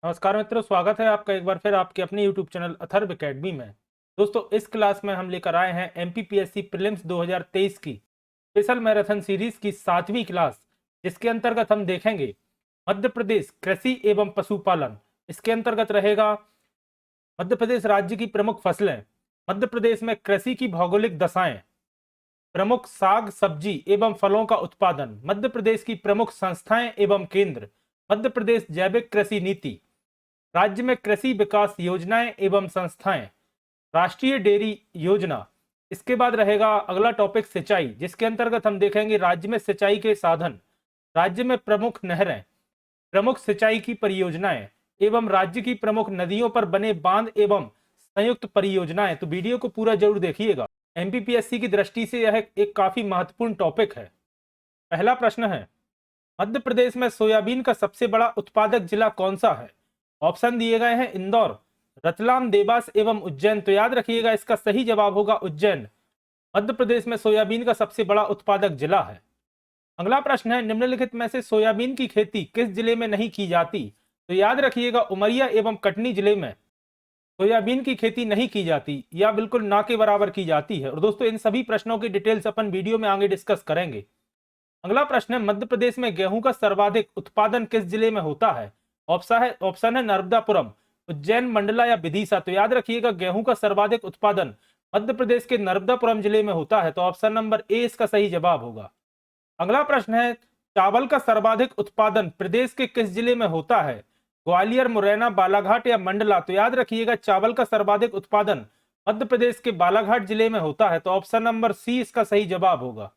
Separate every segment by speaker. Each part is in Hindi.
Speaker 1: नमस्कार मित्रों, स्वागत है आपका एक बार फिर आपके अपने YouTube चैनल अथर्व एकेडमी में। दोस्तों, इस क्लास में हम लेकर आए हैं एमपीपीएससी प्रीलिम्स 2023 की स्पेशल मैराथन सीरीज की 7वीं क्लास, जिसके अंतर्गत हम देखेंगे मध्य प्रदेश कृषि एवं पशुपालन। इसके अंतर्गत रहेगा मध्य प्रदेश राज्य की प्रमुख फसलें, मध्य प्रदेश में कृषि की भौगोलिक दशाएं, प्रमुख साग सब्जी एवं फलों का उत्पादन, मध्य प्रदेश की प्रमुख संस्थाएं एवं केंद्र, मध्य प्रदेश जैविक कृषि नीति, राज्य में कृषि विकास योजनाएं एवं संस्थाएं, राष्ट्रीय डेयरी योजना। इसके बाद रहेगा अगला टॉपिक सिंचाई, जिसके अंतर्गत हम देखेंगे राज्य में सिंचाई के साधन, राज्य में प्रमुख नहरें, प्रमुख सिंचाई की परियोजनाएं एवं राज्य की प्रमुख नदियों पर बने बांध एवं संयुक्त परियोजनाएं। तो वीडियो को पूरा जरूर देखिएगा। एमपीपीएससी की दृष्टि से यह एक काफी महत्वपूर्ण टॉपिक है। पहला प्रश्न है, मध्य प्रदेश में सोयाबीन का सबसे बड़ा उत्पादक जिला कौन सा है? ऑप्शन दिए गए हैं इंदौर, रतलाम, देवास एवं उज्जैन। तो याद रखिएगा, इसका सही जवाब होगा उज्जैन। मध्य प्रदेश में सोयाबीन का सबसे बड़ा उत्पादक जिला है। अगला प्रश्न है, निम्नलिखित में से सोयाबीन की खेती किस जिले में नहीं की जाती? तो याद रखिएगा, उमरिया एवं कटनी जिले में सोयाबीन की खेती नहीं की जाती या बिल्कुल ना के बराबर की जाती है। और दोस्तों, इन सभी प्रश्नों की डिटेल्स अपन वीडियो में आगे डिस्कस करेंगे। अगला प्रश्न है, मध्य प्रदेश में गेहूं का सर्वाधिक उत्पादन किस जिले में होता है? ऑप्शन है नर्मदापुरम, उज्जैन, मंडला या विदिशा। तो याद रखिएगा, गेहूं का सर्वाधिक उत्पादन मध्य प्रदेश के नर्मदापुरम जिले में होता है। तो ऑप्शन नंबर ए इसका सही जवाब होगा। अगला प्रश्न है, चावल का सर्वाधिक उत्पादन प्रदेश के किस जिले में होता है? ग्वालियर, मुरैना, बालाघाट या मंडला। तो याद रखिएगा, चावल का सर्वाधिक उत्पादन मध्य प्रदेश के बालाघाट जिले में होता है। तो ऑप्शन नंबर सी इसका सही जवाब होगा।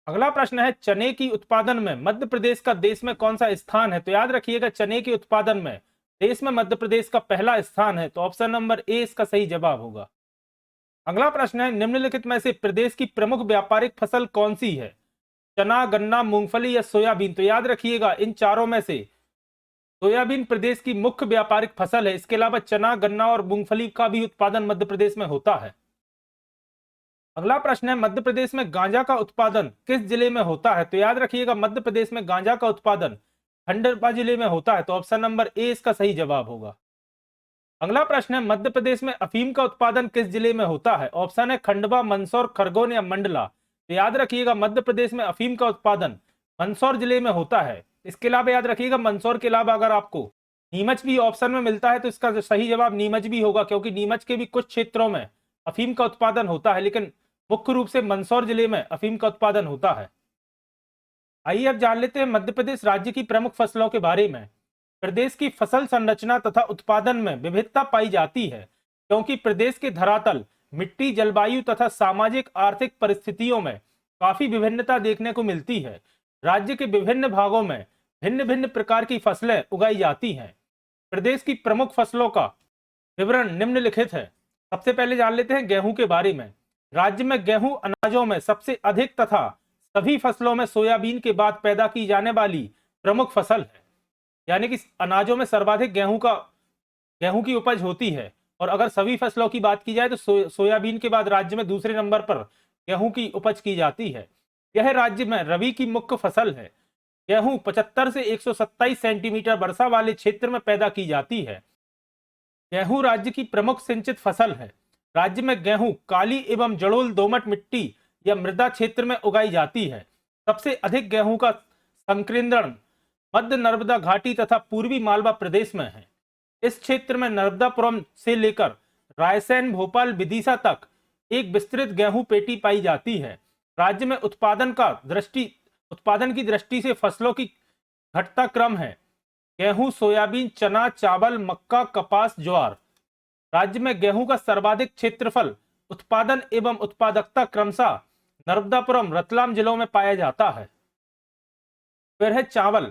Speaker 1: अगला प्रश्न है, चने की उत्पादन में मध्य प्रदेश का देश में कौन सा स्थान है? तो याद रखिएगा, चने के उत्पादन में देश में मध्य प्रदेश का पहला स्थान है। तो ऑप्शन नंबर ए इसका सही जवाब होगा। अगला प्रश्न है, निम्नलिखित में से प्रदेश की प्रमुख व्यापारिक फसल कौन सी है? चना, गन्ना, मूंगफली या सोयाबीन। तो याद रखिएगा, इन चारों में से सोयाबीन प्रदेश की मुख्य व्यापारिक फसल है। इसके अलावा चना, गन्ना और मूंगफली का भी उत्पादन मध्य प्रदेश में होता है। अगला प्रश्न है, मध्य प्रदेश में गांजा का उत्पादन किस जिले में होता है? तो याद रखिएगा, मध्य प्रदेश में गांजा का उत्पादन खंडवा जिले में होता है। तो ऑप्शन नंबर ए इसका सही जवाब होगा। अगला प्रश्न है, मध्य प्रदेश में अफीम का उत्पादन किस जिले में होता है? ऑप्शन है खंडवा, मंदसौर, खरगोन या मंडला। तो याद रखिएगा, मध्य प्रदेश में अफीम का उत्पादन मंदसौर जिले में होता है। इसके अलावा याद रखिएगा, मंदसौर के अलावा अगर आपको नीमच भी ऑप्शन में मिलता है तो इसका सही जवाब नीमच भी होगा, क्योंकि नीमच के भी कुछ क्षेत्रों में अफीम का उत्पादन होता है, लेकिन मुख्य रूप से मंदसौर जिले में अफीम का उत्पादन होता है। आइए अब जान लेते हैं मध्य प्रदेश राज्य की प्रमुख फसलों के बारे में। प्रदेश की फसल संरचना तथा उत्पादन में विविधता पाई जाती है, क्योंकि प्रदेश के धरातल, मिट्टी, जलवायु तथा सामाजिक आर्थिक परिस्थितियों में काफी विभिन्नता देखने को मिलती है। राज्य के विभिन्न भागों में भिन्न भिन्न प्रकार की फसलें उगाई जाती हैं। प्रदेश की प्रमुख फसलों का विवरण निम्नलिखित है। सबसे पहले जान लेते हैं गेहूं के बारे में। राज्य में गेहूं अनाजों में सबसे अधिक तथा सभी फसलों में सोयाबीन के बाद पैदा की जाने वाली प्रमुख फसल है। यानी कि अनाजों में सर्वाधिक गेहूं की उपज होती है। और अगर सभी फसलों की बात की जाए तो सोयाबीन के बाद राज्य में दूसरे नंबर पर गेहूं की उपज की जाती है। यह राज्य में रबी की मुख्य फसल है। गेहूं 75 से 127 सेंटीमीटर वर्षा वाले क्षेत्र में पैदा की जाती है। गेहूं राज्य की प्रमुख सिंचित फसल है। राज्य में गेहूं काली एवं जलोढ़ दोमट मिट्टी या मृदा क्षेत्र में उगाई जाती है। सबसे अधिक गेहूं का संकेंद्रण मध्य नर्मदा घाटी तथा पूर्वी मालवा प्रदेश में है। इस क्षेत्र में नर्मदापुरम से लेकर रायसेन, भोपाल, विदिशा तक एक विस्तृत गेहूं पेटी पाई जाती है। राज्य में उत्पादन की दृष्टि से फसलों की घटता क्रम है: गेहूं, सोयाबीन, चना, चावल, मक्का, कपास, ज्वार। राज्य में गेहूं का सर्वाधिक क्षेत्रफल, उत्पादन एवं उत्पादकता क्रमशः नर्मदापुरम, रतलाम जिलों में पाया जाता है। फिर है चावल।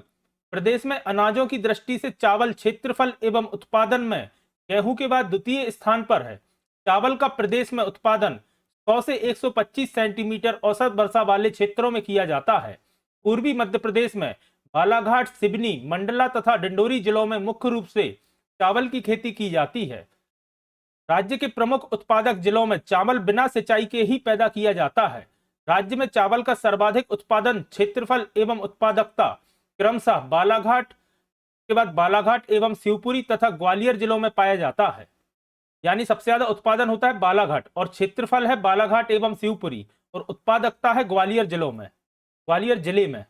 Speaker 1: प्रदेश में अनाजों की दृष्टि से चावल क्षेत्रफल एवं उत्पादन में गेहूं के बाद द्वितीय स्थान पर है। चावल का प्रदेश में उत्पादन 100 से 125 सेंटीमीटर औसत वर्षा वाले क्षेत्रों में किया जाता है। पूर्वी मध्य प्रदेश में बालाघाट, सिवनी, मंडला तथा डिंडोरी जिलों में मुख्य रूप से चावल की खेती की जाती है। राज्य के प्रमुख उत्पादक जिलों में चावल बिना सिंचाई के ही पैदा किया जाता है। राज्य में चावल का सर्वाधिक उत्पादन, क्षेत्रफल एवं उत्पादकता क्रमशः बालाघाट, उसके बाद बालाघाट एवं शिवपुरी तथा ग्वालियर जिलों में पाया जाता है। यानी सबसे ज्यादा उत्पादन होता है बालाघाट, और क्षेत्रफल है बालाघाट एवं शिवपुरी, और उत्पादकता है ग्वालियर जिलों में, ग्वालियर जिले में।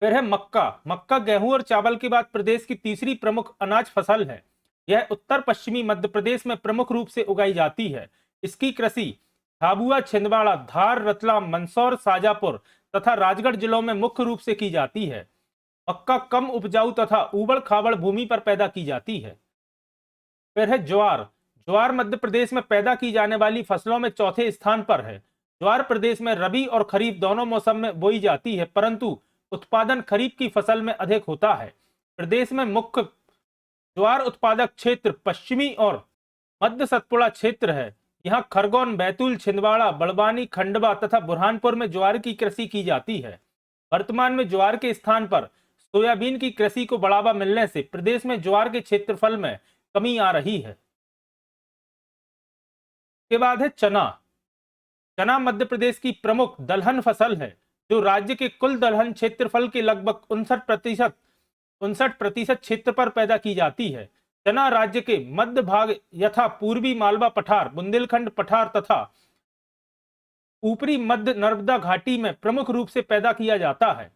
Speaker 1: फिर है मक्का। मक्का गेहूं और चावल के बाद प्रदेश की तीसरी प्रमुख अनाज फसल है। यह उत्तर पश्चिमी मध्य प्रदेश में प्रमुख रूप से उगाई जाती है। इसकी कृषि झाबुआ, छिंदवाड़ा, धार, रतलाम, मंदसौर, शाजापुर तथा राजगढ़ जिलों में मुख्य रूप से की जाती है। मक्का कम उपजाऊ तथा ऊबड़ खाबड़ भूमि पर पैदा की जाती है। फिर है ज्वार। ज्वार मध्य प्रदेश में पैदा की जाने वाली फसलों में चौथे स्थान पर है। ज्वार प्रदेश में रबी और खरीफ दोनों मौसम में बोई जाती है, परंतु उत्पादन खरीफ की फसल में अधिक होता है। प्रदेश में मुख्य ज्वार उत्पादक क्षेत्र पश्चिमी और मध्य सतपुड़ा क्षेत्र है। यहाँ खरगोन, बैतूल, छिंदवाड़ा, बड़वानी, खंडवा तथा बुरहानपुर में ज्वार की कृषि की जाती है। वर्तमान में ज्वार के स्थान पर सोयाबीन की कृषि को बढ़ावा मिलने से प्रदेश में ज्वार के क्षेत्रफल में कमी आ रही है। के बाद है चना। चना मध्य प्रदेश की प्रमुख दलहन फसल है, जो राज्य के कुल दलहन क्षेत्रफल के लगभग 59% क्षेत्र पर पैदा की जाती है। चना राज्य के मध्य भाग यथा पूर्वी मालवा पठार, बुंदेलखंड पठार तथा ऊपरी मध्य नर्मदा घाटी में प्रमुख रूप से पैदा किया जाता है।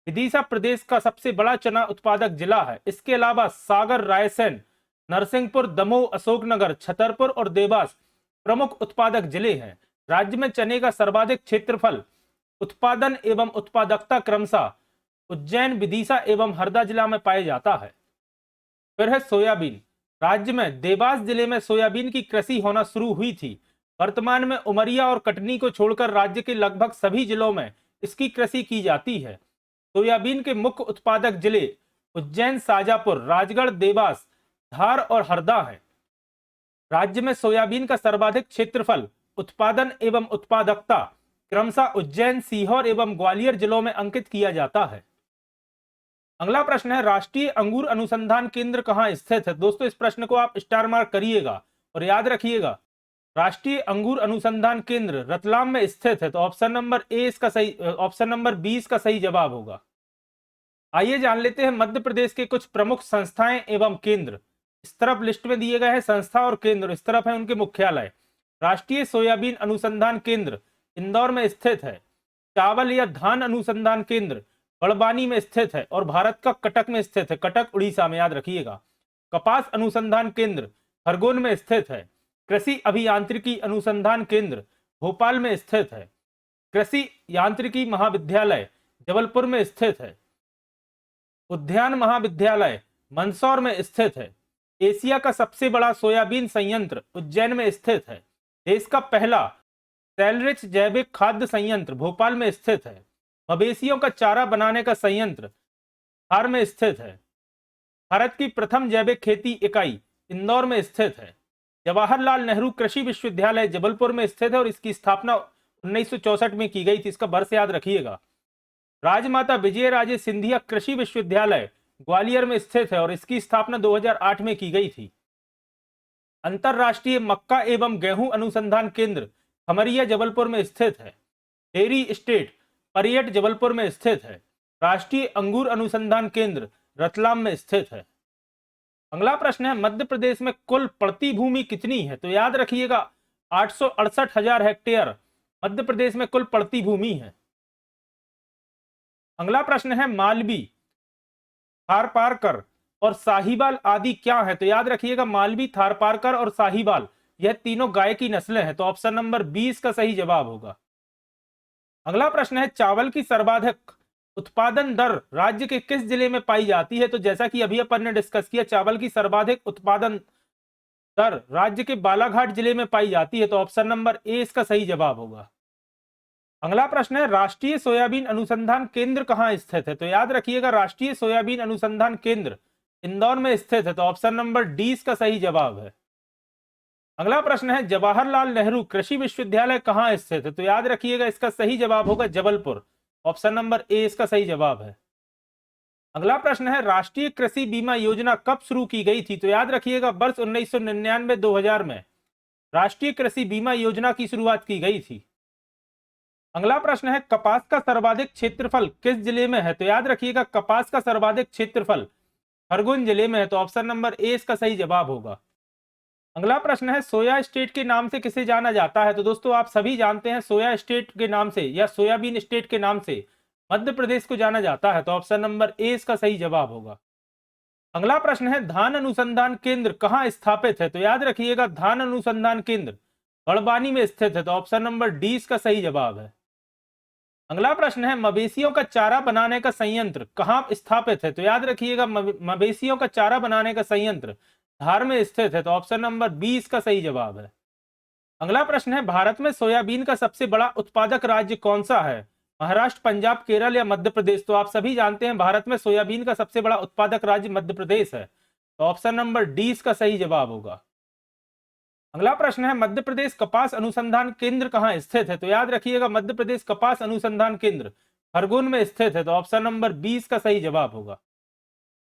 Speaker 1: विदिशा प्रदेश का सबसे बड़ा चना उत्पादक जिला है। इसके अलावा सागर, रायसेन, नरसिंहपुर, दमोह, अशोकनगर, छतरपुर और देवास प्रमुख उत्पादक जिले हैं। राज्य में चने का सर्वाधिक क्षेत्रफल, उत्पादन एवं उत्पादकता क्रमशः उज्जैन, विदिशा एवं हरदा जिला में पाया जाता है। फिर है सोयाबीन। राज्य में देवास जिले में सोयाबीन की कृषि होना शुरू हुई थी। वर्तमान में उमरिया और कटनी को छोड़कर राज्य के लगभग सभी जिलों में इसकी कृषि की जाती है। सोयाबीन के मुख्य उत्पादक जिले उज्जैन, शाजापुर, राजगढ़, देवास, धार और हरदा हैं। राज्य में सोयाबीन का सर्वाधिक क्षेत्रफल, उत्पादन एवं उत्पादकता क्रमशः उज्जैन, सीहोर एवं ग्वालियर जिलों में अंकित किया जाता है। अगला प्रश्न है, राष्ट्रीय अंगूर अनुसंधान केंद्र कहाँ स्थित है? दोस्तों, इस प्रश्न को आप स्टार मार्क करिएगा और याद रखिएगा, राष्ट्रीय अंगूर अनुसंधान केंद्र रतलाम में स्थित है। तो ऑप्शन नंबर ए इसका सही, ऑप्शन नंबर बी इसका सही जवाब होगा। आइए जान लेते हैं मध्य प्रदेश के कुछ प्रमुख संस्थाएं एवं केंद्र। इस तरफ लिस्ट में दिए गए हैं संस्था और केंद्र, इस तरफ है उनके मुख्यालय। राष्ट्रीय सोयाबीन अनुसंधान केंद्र इंदौर में स्थित है। चावल या धान अनुसंधान केंद्र बड़वानी में स्थित है और भारत का कटक में स्थित है, कटक उड़ीसा में, याद रखिएगा। कपास अनुसंधान केंद्र खरगोन में स्थित है। कृषि अभियांत्रिकी अनुसंधान केंद्र भोपाल में स्थित है। कृषि यांत्रिकी महाविद्यालय जबलपुर में स्थित है। उद्यान महाविद्यालय मंदसौर में स्थित है। एशिया का सबसे बड़ा सोयाबीन संयंत्र उज्जैन में स्थित है। देश का पहला सेलरिच जैविक खाद्य संयंत्र भोपाल में स्थित है। मवेशियों का चारा बनाने का संयंत्र धार में स्थित है। भारत की प्रथम जैविक खेती इकाई इंदौर में स्थित है। जवाहरलाल नेहरू कृषि विश्वविद्यालय जबलपुर में स्थित है और इसकी स्थापना 1964 में की गई थी, इसका वर्ष याद रखिएगा। राजमाता विजयराजे सिंधिया कृषि विश्वविद्यालय ग्वालियर में स्थित है और इसकी स्थापना 2008 में की गई थी। अंतरराष्ट्रीय मक्का एवं गेहूं अनुसंधान केंद्र खमरिया जबलपुर में स्थित है। डेयरी स्टेट परियट जबलपुर में स्थित है। राष्ट्रीय अंगूर अनुसंधान केंद्र रतलाम में स्थित है। अगला प्रश्न है, मध्य प्रदेश में कुल पड़ती भूमि कितनी है? तो याद रखिएगा 868,000 हेक्टेयर मध्य प्रदेश में कुल पड़ती भूमि है। अगला प्रश्न है, मालवी, थारपारकर और साहिवाल आदि क्या है? तो याद रखिएगा मालवी, थारपारकर और साहिवाल यह तीनों गाय की नस्लें हैं। तो ऑप्शन नंबर 20 का सही जवाब होगा। अगला प्रश्न है, चावल की सर्वाधिक उत्पादन दर राज्य के किस जिले में पाई जाती है? तो जैसा कि अभी अपन ने डिस्कस किया, चावल की सर्वाधिक उत्पादन दर राज्य के बालाघाट जिले में पाई जाती है। तो ऑप्शन नंबर ए इसका सही जवाब होगा। अगला प्रश्न है, राष्ट्रीय सोयाबीन अनुसंधान केंद्र कहाँ स्थित है? तो याद रखिएगा राष्ट्रीय सोयाबीन अनुसंधान केंद्र इंदौर में स्थित है। तो ऑप्शन नंबर डी इसका सही जवाब है। अगला प्रश्न है, जवाहरलाल नेहरू कृषि विश्वविद्यालय कहाँ स्थित है? तो याद रखिएगा इसका सही जवाब होगा जबलपुर। ऑप्शन नंबर ए इसका सही जवाब है। अगला प्रश्न है, राष्ट्रीय कृषि बीमा योजना कब शुरू की गई थी? तो याद रखिएगा वर्ष 1999-2000 में राष्ट्रीय कृषि बीमा योजना की शुरुआत की गई थी। अगला प्रश्न है कपास का सर्वाधिक क्षेत्रफल किस जिले में है? तो याद रखिएगा कपास का सर्वाधिक क्षेत्रफल खरगोन जिले में है, तो ऑप्शन नंबर ए इसका सही जवाब होगा। अगला प्रश्न है सोया स्टेट के नाम से किसे जाना जाता है? तो दोस्तों आप सभी जानते हैं सोया स्टेट के नाम से या सोयाबीन स्टेट के नाम से मध्य प्रदेश को जाना जाता है, तो ऑप्शन नंबर ए इसका सही जवाब होगा। अगला प्रश्न है धान अनुसंधान केंद्र कहां स्थापित है? तो याद रखिएगा धान अनुसंधान केंद्र बड़वानी में स्थित है, तो ऑप्शन नंबर डी इसका सही जवाब है। अगला प्रश्न है मवेशियों का चारा बनाने का संयंत्र कहां स्थापित है? तो याद रखिएगा मवेशियों का चारा बनाने का संयंत्र धार में स्थित है, तो ऑप्शन नंबर बी इसका सही जवाब है। अगला प्रश्न है भारत में सोयाबीन का सबसे बड़ा उत्पादक राज्य कौन सा है? महाराष्ट्र, पंजाब, केरल या मध्य प्रदेश? तो आप सभी जानते हैं भारत में सोयाबीन का सबसे बड़ा उत्पादक राज्य मध्य प्रदेश है, तो ऑप्शन नंबर डी इसका सही जवाब होगा। अगला प्रश्न है मध्य प्रदेश कपास अनुसंधान केंद्र कहां स्थित है? तो याद रखिएगा मध्य प्रदेश कपास अनुसंधान केंद्र खरगोन में स्थित है, तो ऑप्शन नंबर 20 का सही जवाब होगा।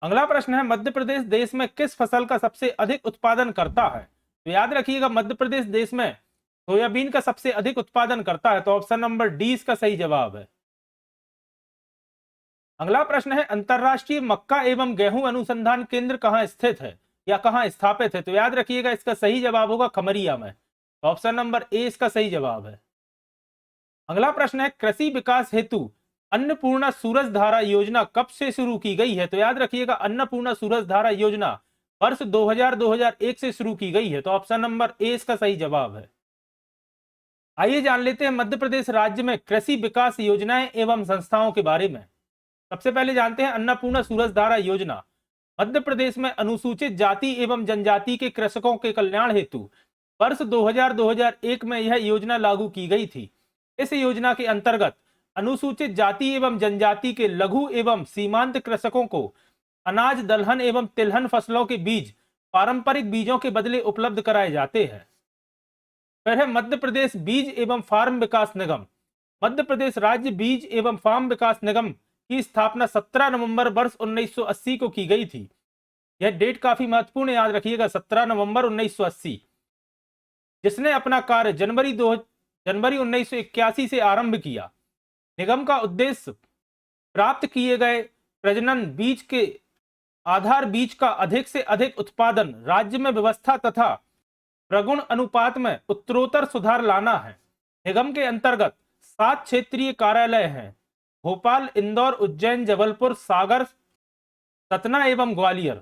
Speaker 1: अगला प्रश्न है मध्य प्रदेश देश में किस फसल का सबसे अधिक उत्पादन करता है? तो याद रखिएगा मध्य प्रदेश देश में सोयाबीन का सबसे अधिक उत्पादन करता है, तो ऑप्शन नंबर डी इसका सही जवाब है। अगला प्रश्न है अंतरराष्ट्रीय मक्का एवं गेहूं अनुसंधान केंद्र कहां स्थित है या कहां स्थापित है? तो याद रखिएगा इसका सही जवाब होगा खमरिया में, तो ऑप्शन नंबर ए इसका सही जवाब है। अगला प्रश्न है कृषि विकास हेतु अन्नपूर्णा सूरज धारा योजना कब से शुरू की गई है? तो याद रखिएगा अन्नपूर्णा सूरज धारा योजना वर्ष 2000-2001 से शुरू की गई है, तो ऑप्शन नंबर ए इसका सही जवाब है। आइए जान लेते हैं मध्य प्रदेश राज्य में कृषि विकास योजनाएं एवं संस्थाओं के बारे में। सबसे पहले जानते हैं अन्नपूर्णा सूरज धारा योजना। मध्य प्रदेश में अनुसूचित जाति एवं जनजाति के कृषकों के कल्याण हेतु वर्ष 2000-2001 में यह योजना लागू की गई थी। इस योजना के अंतर्गत अनुसूचित जाति एवं जनजाति के लघु एवं सीमांत कृषकों को अनाज, दलहन एवं तिलहन फसलों के बीज पारंपरिक बीजों के बदले उपलब्ध कराए जाते हैं। फिर है मध्य प्रदेश बीज एवं फार्म विकास निगम। मध्य प्रदेश राज्य बीज एवं फार्म विकास निगम की स्थापना 17 नवंबर वर्ष 1980 को की गई थी। यह डेट काफी महत्वपूर्ण, याद रखिएगा 17 नवंबर 1980, जिसने अपना कार्य जनवरी 1981 से आरंभ किया। निगम का उद्देश्य प्राप्त किए गए प्रजनन बीज के आधार बीज का अधिक से अधिक उत्पादन, राज्य में व्यवस्था तथा प्रगुण अनुपात में उत्तरोत्तर सुधार लाना है। निगम के अंतर्गत 7 क्षेत्रीय कार्यालय हैं: भोपाल, इंदौर, उज्जैन, जबलपुर, सागर, सतना एवं ग्वालियर।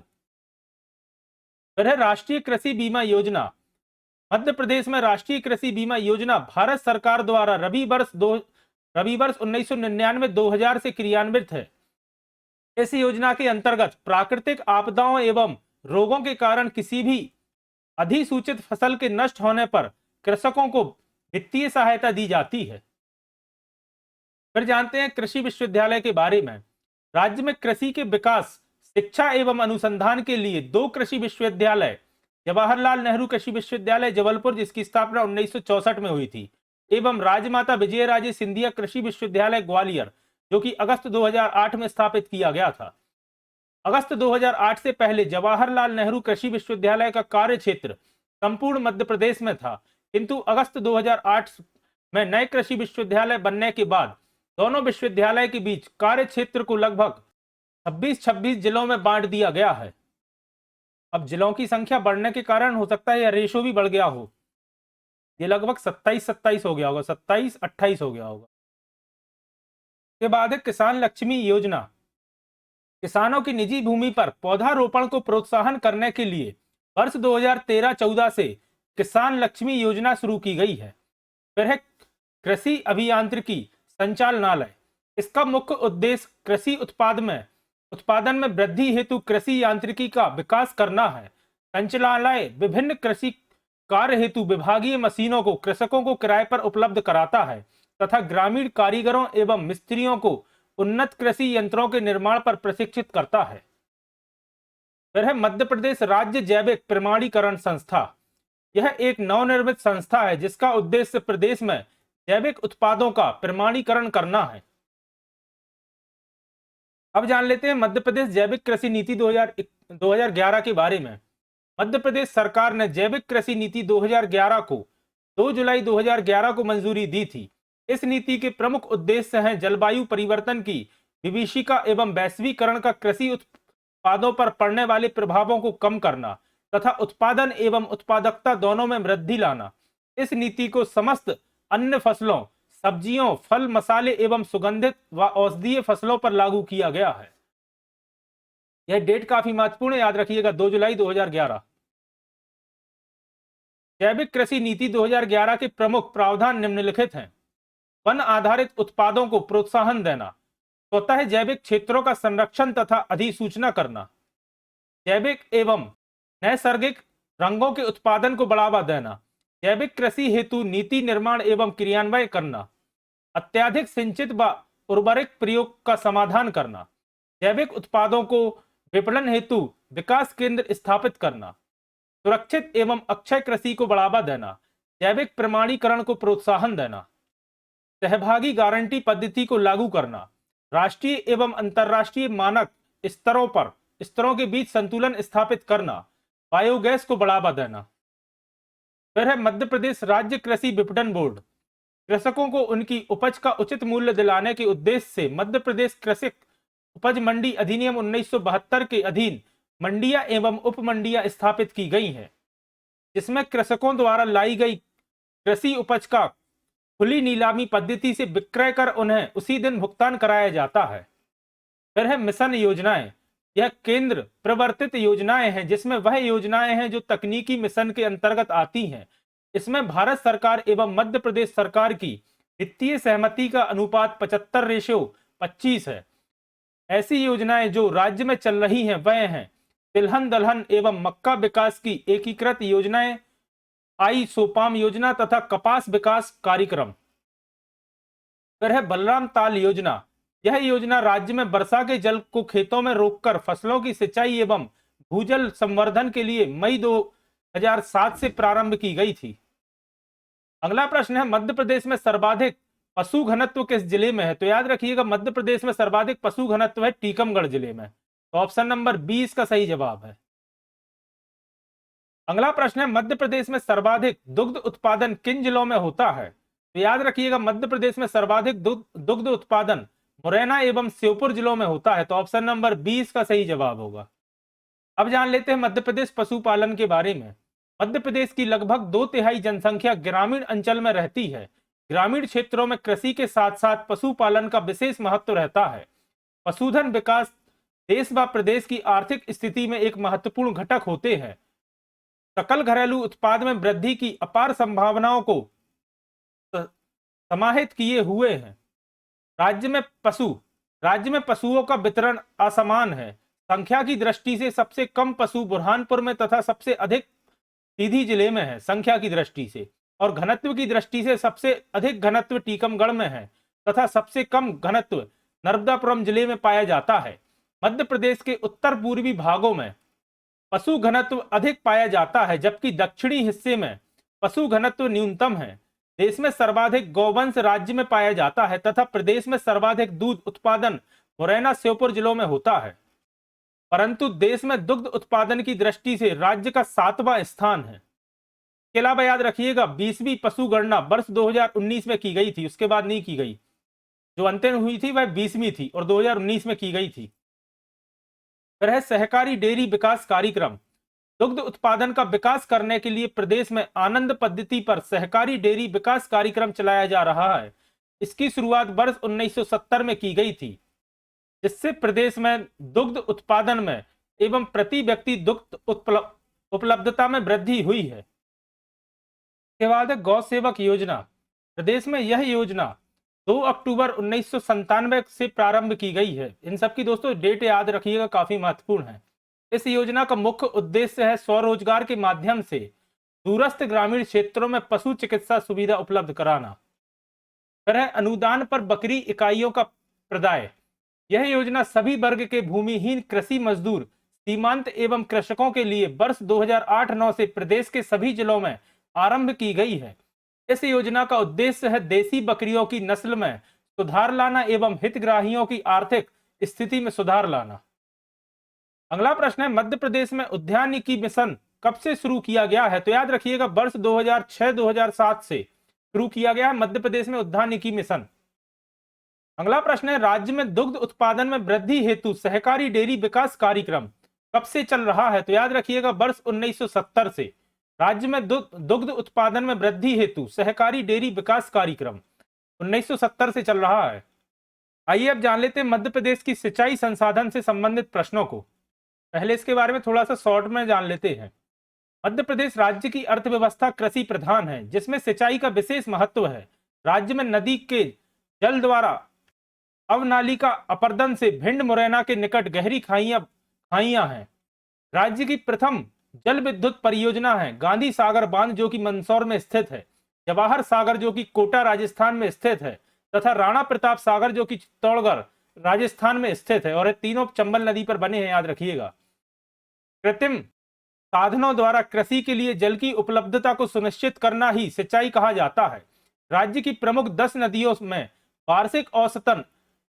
Speaker 1: फिर है राष्ट्रीय कृषि बीमा योजना। मध्य प्रदेश में राष्ट्रीय कृषि बीमा योजना भारत सरकार द्वारा रबी वर्ष 1999-2000 से क्रियान्वित है। इस योजना के अंतर्गत प्राकृतिक आपदाओं एवं रोगों के कारण किसी भी अधिसूचित फसल के नष्ट होने पर कृषकों को वित्तीय सहायता दी जाती है। फिर जानते हैं कृषि विश्वविद्यालय के बारे में। राज्य में कृषि के विकास, शिक्षा एवं अनुसंधान के लिए 2 कृषि विश्वविद्यालय, जवाहरलाल नेहरू कृषि विश्वविद्यालय जबलपुर जिसकी स्थापना 1964 में हुई थी, एवं राजमाता विजयराजे सिंधिया कृषि विश्वविद्यालय ग्वालियर जो कि अगस्त 2008 में स्थापित किया गया था। अगस्त 2008 से पहले जवाहरलाल नेहरू कृषि विश्वविद्यालय का कार्य क्षेत्र संपूर्ण मध्य प्रदेश में था, किंतु अगस्त 2008 में नए कृषि विश्वविद्यालय बनने के बाद दोनों विश्वविद्यालय के बीच कार्य क्षेत्र को लगभग 26 जिलों में बांट दिया गया है। अब जिलों की संख्या बढ़ने के कारण हो सकता है यह रेशो भी बढ़ गया हो, ये लगभग 27 हो गया होगा, 27-28 हो गया होगा। के बाद है किसान लक्ष्मी योजना। किसानों की निजी भूमि पर पौधारोपण को प्रोत्साहन करने के लिए वर्ष 2013-14 से किसान लक्ष्मी योजना शुरू की गई है। फिर है कृषि अभियांत्रिकी संचालनालय। इसका मुख्य उद्देश्य कृषि उत्पादन में वृद्धि हेतु कृषि यांत्रिकी का विकास करना है। संचालनालय विभिन्न कृषि कार्य हेतु विभागीय मशीनों को कृषकों को किराए पर उपलब्ध कराता है तथा ग्रामीण कारीगरों एवं मिस्त्रियों को उन्नत कृषि यंत्रों के निर्माण पर प्रशिक्षित करता है। फिर है मध्य प्रदेश राज्य जैविक प्रमाणीकरण संस्था। यह एक नवनिर्मित संस्था है जिसका उद्देश्य प्रदेश में जैविक उत्पादों का प्रमाणीकरण करना है। अब जान लेते हैं मध्य प्रदेश जैविक कृषि नीति 2011 के बारे में। मध्य प्रदेश सरकार ने जैविक कृषि नीति 2011 को 2 जुलाई 2011 को मंजूरी दी थी। इस नीति के प्रमुख उद्देश्य हैं जलवायु परिवर्तन की विभीषिका एवं वैश्वीकरण का कृषि उत्पादों पर पड़ने वाले प्रभावों को कम करना तथा उत्पादन एवं उत्पादकता दोनों में वृद्धि लाना। इस नीति को समस्त अन्य फसलों, सब्जियों, फल, मसाले एवं सुगंधित व औषधीय फसलों पर लागू किया गया है। यह डेट काफी महत्वपूर्ण है, याद रखिएगा, 2 जुलाई 2011। जैविक कृषि नीति 2011 के प्रमुख प्रावधान निम्नलिखित हैं। वन आधारित उत्पादों को प्रोत्साहन देना, स्वतः जैविक क्षेत्रों का संरक्षण तथा अधिसूचना करना, जैविक एवं नैसर्गिक रंगों के उत्पादन को बढ़ावा देना, जैविक कृषि हेतु नीति निर्माण एवं क्रियान्वयन करना, अत्यधिक सिंचित व उर्वरक प्रयोग का समाधान करना, जैविक उत्पादों को विपणन हेतु विकास केंद्र स्थापित करना, सुरक्षित एवं अक्षय कृषि को बढ़ावा देना, जैविक प्रमाणीकरण को प्रोत्साहन देना, सहभागी गारंटी पद्धति को लागू करना, राष्ट्रीय एवं अंतर्राष्ट्रीय मानक स्तरों के बीच संतुलन स्थापित करना, बायोगैस को बढ़ावा देना। फिर है मध्य प्रदेश राज्य कृषि विपणन बोर्ड। कृषकों को उनकी उपज का उचित मूल्य दिलाने के उद्देश्य से मध्य प्रदेश कृषि उपज मंडी अधिनियम 1972 के अधीन मंडियां एवं उपमंडियां स्थापित की गई हैं, जिसमें कृषकों द्वारा लाई गई कृषि उपज का खुली नीलामी पद्धति से विक्रय कर उन्हें उसी दिन भुगतान कराया जाता है। फिर है मिशन योजनाएं। यह केंद्र प्रवर्तित योजनाएं हैं, जिसमें वह योजनाएं हैं जो तकनीकी मिशन के अंतर्गत आती हैं। इसमें भारत सरकार एवं मध्य प्रदेश सरकार की वित्तीय सहमति का अनुपात 75:25 है। ऐसी योजनाएं जो राज्य में चल रही हैं वह हैं तिलहन दलहन एवं मक्का विकास की एकीकृत योजनाएं, आई सोपाम योजना तथा कपास विकास कार्यक्रम। फिर है बलराम ताल योजना। यह योजना राज्य में वर्षा के जल को खेतों में रोककर फसलों की सिंचाई एवं भूजल संवर्धन के लिए मई 2007 से प्रारंभ की गई थी। अगला प्रश्न है मध्य प्रदेश में सर्वाधिक पशु घनत्व किस जिले में है? तो याद रखिएगा, मध्य प्रदेश में सर्वाधिक पशु घनत्व है टीकमगढ़ जिले में। तो ऑप्शन नंबर 20 का सही जवाब है। अगला प्रश्न है मध्य प्रदेश में सर्वाधिक दुग्ध उत्पादन किन जिलों में होता है? तो याद रखिएगा, मध्य प्रदेश में सर्वाधिक दुग्ध उत्पादन मुरैना एवं श्योपुर जिलों में होता है। तो ऑप्शन नंबर 20 का सही जवाब होगा। अब जान लेते हैं मध्य प्रदेश पशुपालन के बारे में। मध्य प्रदेश की लगभग 2/3 जनसंख्या ग्रामीण अंचल में रहती है। ग्रामीण क्षेत्रों में कृषि के साथ साथ पशुपालन का विशेष महत्व रहता है। पशुधन विकास देश व प्रदेश की आर्थिक स्थिति में एक महत्वपूर्ण घटक होते हैं। सकल घरेलू उत्पाद में वृद्धि की अपार संभावनाओं को समाहित किए हुए हैं। राज्य में पशुओं का वितरण असमान है। संख्या की दृष्टि से सबसे कम पशु बुरहानपुर में तथा सबसे अधिक सीधी जिले में है संख्या की दृष्टि से, और घनत्व की दृष्टि से सबसे अधिक घनत्व टीकमगढ़ में है तथा सबसे कम घनत्व नर्मदापुरम जिले में पाया जाता है। मध्य प्रदेश के उत्तर पूर्वी भागों में पशु घनत्व अधिक पाया जाता है, जबकि दक्षिणी हिस्से में पशु घनत्व न्यूनतम है। देश में सर्वाधिक गौवंश राज्य में पाया जाता है तथा प्रदेश में सर्वाधिक दूध उत्पादन मुरैना श्योपुर जिलों में होता है, परंतु देश में दुग्ध उत्पादन की दृष्टि से राज्य का 7वां स्थान है। इसके अलावा याद रखिएगा 20वीं पशु गणना वर्ष 2019 में की गई थी, उसके बाद नहीं की गई। जो अंतिम हुई थी वह 20वीं थी और 2019 में की गई थी। फिर है सहकारी डेयरी विकास कार्यक्रम। दुग्ध उत्पादन का विकास करने के लिए प्रदेश में आनंद पद्धति पर सहकारी डेयरी विकास कार्यक्रम चलाया जा रहा है। इसकी शुरुआत वर्ष 1970 में की गई थी, जिससे प्रदेश में दुग्ध उत्पादन में एवं प्रति व्यक्ति दुग्ध उपलब्धता में वृद्धि हुई है। इसके बाद है गौ सेवक योजना। प्रदेश में यह योजना 2 अक्टूबर 1997 से प्रारंभ की गई है। इन सबकी दोस्तों डेट याद रखिएगा, काफी महत्वपूर्ण है। इस योजना का मुख्य उद्देश्य है स्वरोजगार के माध्यम से दूरस्थ ग्रामीण क्षेत्रों में पशु चिकित्सा सुविधा उपलब्ध कराना। फिर है अनुदान पर बकरी इकाइयों का प्रदाय। यह योजना सभी वर्ग के भूमिहीन कृषि मजदूर, सीमांत एवं कृषकों के लिए वर्ष 2008-9 से प्रदेश के सभी जिलों में आरंभ की गई है। इस योजना का उद्देश्य है देसी बकरियों की नस्ल में सुधार लाना एवं हितग्राहियों की आर्थिक स्थिति में सुधार लाना। अगला प्रश्न है मध्य प्रदेश में उद्यानिकी मिशन कब से शुरू किया गया है? तो याद रखिएगा वर्ष 2006-2007 से शुरू किया गया है मध्य प्रदेश में उद्यानिकी मिशन। अगला प्रश्न है, राज्य में दुग्ध उत्पादन में वृद्धि हेतु सहकारी डेयरी विकास कार्यक्रम कब से चल रहा है? तो याद रखिएगा वर्ष 1970 से राज्य में दुग्ध उत्पादन में वृद्धि हेतु सहकारी डेयरी विकास कार्यक्रम 1970 से चल रहा है। आइए अब जान लेते हैं मध्य प्रदेश की सिंचाई संसाधन से संबंधित प्रश्नों को। पहले इसके बारे में थोड़ा सा शॉर्ट में जान लेते हैं। मध्य प्रदेश राज्य की अर्थव्यवस्था कृषि प्रधान है, जिसमें सिंचाई का विशेष महत्व है। राज्य में नदी के जल द्वारा अवनाली का अपर्दन से भिंड मुरैना के निकट गहरी खाइयां हैं। राज्य की प्रथम जल विद्युत परियोजना है गांधी सागर बांध, जो कि मंदसौर में स्थित है, जवाहर सागर जो कि कोटा राजस्थान में स्थित है, तथा राणा प्रताप सागर जो कि चित्तौड़गढ़ राजस्थान में स्थित है। और ये तीनों चंबल नदी पर बने हैं, याद रखिएगा। कृत्रिम साधनों द्वारा कृषि के लिए जल की उपलब्धता को सुनिश्चित करना ही सिंचाई कहा जाता है। राज्य की प्रमुख 10 नदियों में वार्षिक औसतन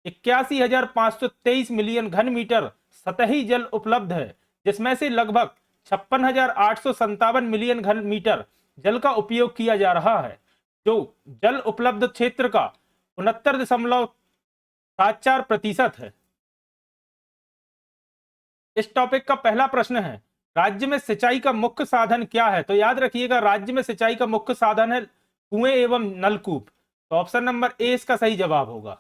Speaker 1: 81,523 मिलियन घन मीटर सतही जल उपलब्ध है, जिसमें से लगभग 56,857 मिलियन घन मीटर जल का उपयोग किया जा रहा है, जो जल उपलब्ध क्षेत्र का 69.74% है। इस टॉपिक का पहला प्रश्न है, राज्य में सिंचाई का मुख्य साधन क्या है? तो याद रखिएगा राज्य में सिंचाई का मुख्य साधन है कुएं एवं नलकूप। तो ऑप्शन नंबर ए इसका सही जवाब होगा।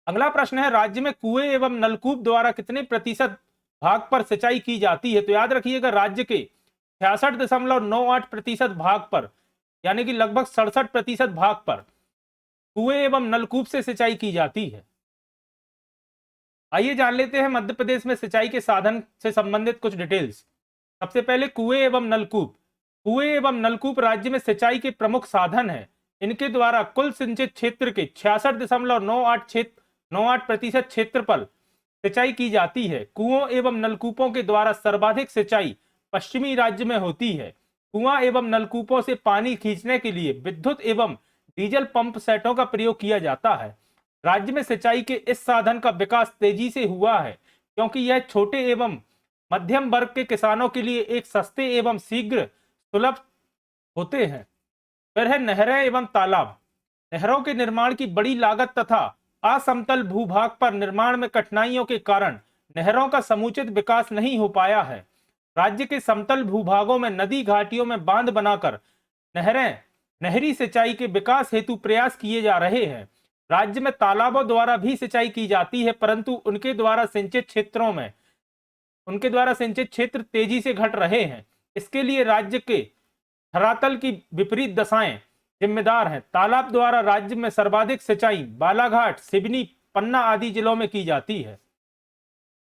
Speaker 1: अगला प्रश्न है, राज्य में कुएं एवं नलकूप द्वारा कितने प्रतिशत भाग पर सिंचाई की जाती है? तो याद रखिएगा राज्य के 66.98% भाग पर, यानी कि लगभग 67% भाग पर कुएं एवं नलकूप से सिंचाई की जाती है। आइए जान लेते हैं मध्य प्रदेश में सिंचाई के साधन से संबंधित कुछ डिटेल्स। सबसे पहले कुएं एवं नलकूप। कुएं एवं नलकूप राज्य में सिंचाई के प्रमुख साधन है। इनके द्वारा कुल सिंचित क्षेत्र के 66.98% क्षेत्र पर सिंचाई की जाती है। कुओं एवं नलकूपों के द्वारा सर्वाधिक सिंचाई पश्चिमी राज्य में होती है। कुआं एवं नलकूपों से पानी खींचने के लिए विद्युत एवं डीजल पंप सेटों का प्रयोग किया जाता है। राज्य में सिंचाई के इस साधन का विकास तेजी से हुआ है, क्योंकि यह छोटे एवं मध्यम वर्ग के किसानों के लिए एक सस्ते एवं शीघ्र सुलभ होते हैं। फिर है नहरें एवं तालाब। नहरों के निर्माण की बड़ी लागत तथा असमतल भूभाग पर निर्माण में कठिनाइयों के कारण नहरों का समुचित विकास नहीं हो पाया है। राज्य के समतल भूभागों में नदी घाटियों में बांध बनाकर नहरी सिंचाई के विकास हेतु प्रयास किए जा रहे हैं। राज्य में तालाबों द्वारा भी सिंचाई की जाती है, परंतु उनके द्वारा सिंचित क्षेत्र तेजी से घट रहे हैं। इसके लिए राज्य के धरातल की विपरीत दशाएं जिम्मेदार हैं। तालाब द्वारा राज्य में सर्वाधिक सिंचाई बालाघाट, सिवनी, पन्ना आदि जिलों में की जाती है।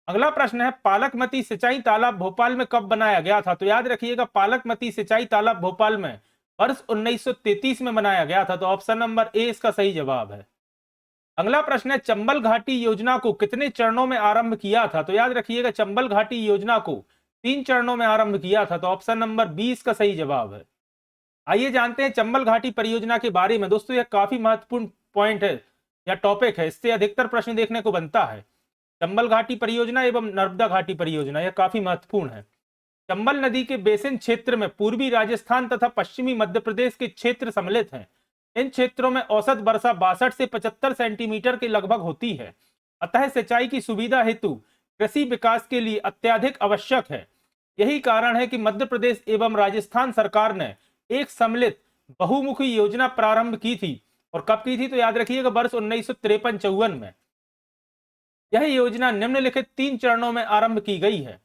Speaker 1: अगला प्रश्न है, पालकमती सिंचाई तालाब भोपाल में कब बनाया गया था? तो याद रखिएगा पालकमती सिंचाई तालाब भोपाल में वर्ष 1933 में बनाया गया था। तो ऑप्शन नंबर ए इसका सही जवाब है। अगला प्रश्न है, चंबल घाटी योजना को कितने चरणों में आरंभ किया था? तो याद रखिएगा चंबल घाटी योजना को 3 चरणों में आरंभ किया था। तो ऑप्शन नंबर बी इसका सही जवाब है। आइए जानते हैं चंबल घाटी परियोजना के बारे में। दोस्तों यह काफी महत्वपूर्ण पॉइंट है या टॉपिक है, इससे अधिकतर प्रश्न देखने को बनता है। चंबल घाटी परियोजना एवं नर्मदा घाटी परियोजना यह काफी महत्वपूर्ण है। चंबल नदी के बेसिन क्षेत्र में पूर्वी राजस्थान तथा पश्चिमी मध्य प्रदेश के क्षेत्र सम्मिलित हैं। इन क्षेत्रों में औसत वर्षा 62 से 75 सेंटीमीटर के लगभग होती है। अतः सिंचाई की सुविधा हेतु कृषि विकास के लिए अत्यधिक आवश्यक है। यही कारण है कि मध्य प्रदेश एवं राजस्थान सरकार ने एक सम्मिलित बहुमुखी योजना प्रारंभ की थी। और कब की थी? तो याद रखिएगा वर्ष 1953-54 में। यह योजना निम्नलिखित 3 चरणों में आरंभ की गई है।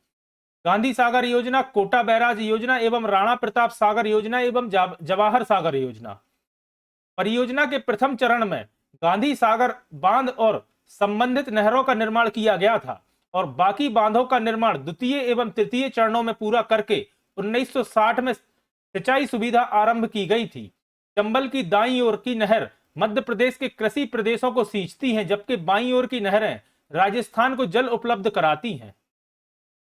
Speaker 1: गांधी सागर योजना, कोटा बैराज योजना एवं राणा प्रताप सागर योजना एवं जवाहर सागर योजना। परियोजना के प्रथम चरण में गांधी सागर बांध और संबंधित नहरों का निर्माण किया गया था और बाकी बांधों का निर्माण द्वितीय एवं तृतीय चरणों में पूरा करके 1960 में सिंचाई सुविधा आरंभ की गई थी। चंबल की दाईं ओर की नहर मध्य प्रदेश के कृषि प्रदेशों को सींचती हैं, जबकि बाईं ओर की नहरें राजस्थान को जल उपलब्ध कराती हैं।